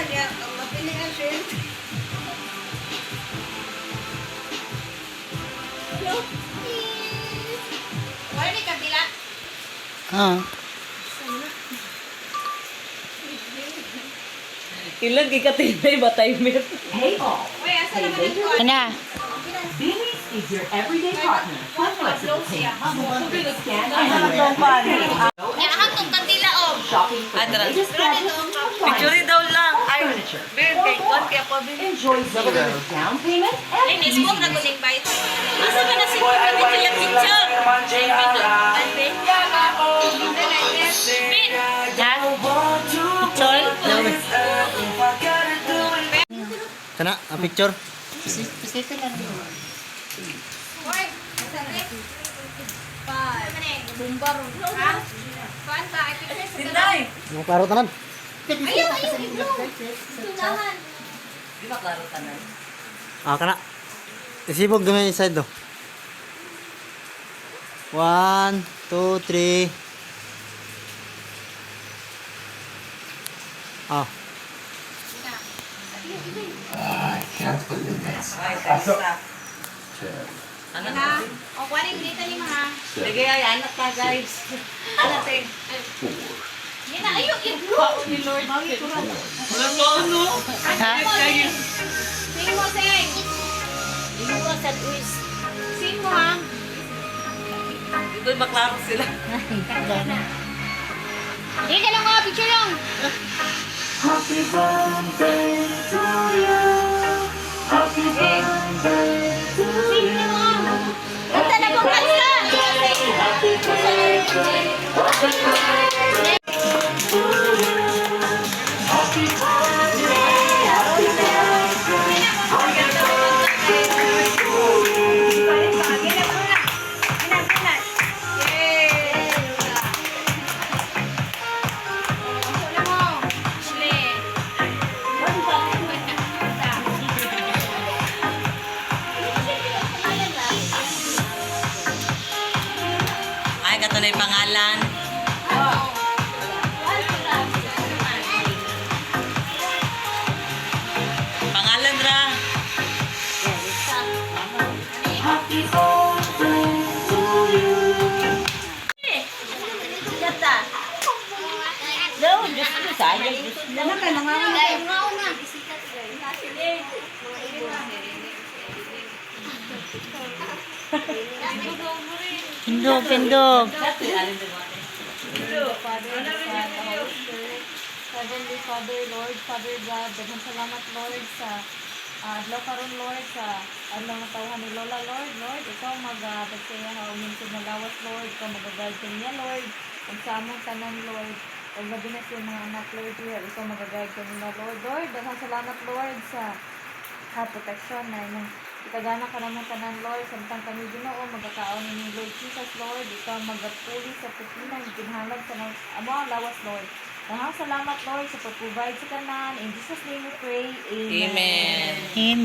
ya. Ang mapili ang shrimp. Wala ni kabila. Ah. Ilang ikatinay ba timer? Hey all. Uy, asa naman ang kuwan? Ana. Beanies is your everyday partner for flexible payments. Scan Ya, hangtong kandila oh. shopping for the Adra. latest gadgets. Picture daw lang. Ay, Furniture. Ben, kay Kwan, kaya pa Ben. Enjoy zero down payment Ay, and easy nisbok na use. guling bite. Asa ba na si Pipin ito yung picture? Ay, Ben. Ay, Ben. Ben. Ha? Picture? Kana, picture. Uy, Bumbar. Ha? Kuan ba? Ay, picture sa Sinday! Yung klaro tanan. Ayaw, ayaw, iblong. Tundahan. Di ba klaro tanan? Ah, kana. Isibog dumi inside do. 1, 2, 3. Ah. Ay, thanks na. Ano Yan na? na. O, kuwanin dito ni mga. Sige, ay, anak ka guys. Ano, te? Yan na, ayaw, iblong. Ni Lord. Wala mo ano? Ha? Sing mo, sing. Sing mo, ha? Ito'y maklaro sila. Hindi ka lang nga, picture lang. Happy birthday to you. Happy birthday to Sing you. mo. Punta na pong kalsa. Happy birthday. Happy birthday to you. Happy birthday. Happy birthday. Ay, katunay pangalan. Pangalan ra. Happy birthday to you. No, just ko sayang. Naman ka na nga. Pindog, pindog. Heavenly Father, Lord, Father God, daghang salamat, Lord, sa adlaw karon, Lord, sa adlaw nga tawhan ni Lola, Lord, ikaw mag-pagkaya ha, umintin na lawas, Lord, ikaw mag-guide ka niya, Lord, kung sa among tanan, Lord, pag labi na siya mga anak, Lord, ikaw mag-guide ka nila, Lord, daghang salamat, Lord, sa protection na inyong itagana ka naman tanan, Lord, samtang kami Ginoo magkakaon ni Lord Jesus, Lord, ikaw magapuli sa pupinan, ginhalag sa amo ang lawas, Lord. Salamat, Lord, sa pag-provide sa kanan. In Jesus' name we pray. Amen. Amen. Amen.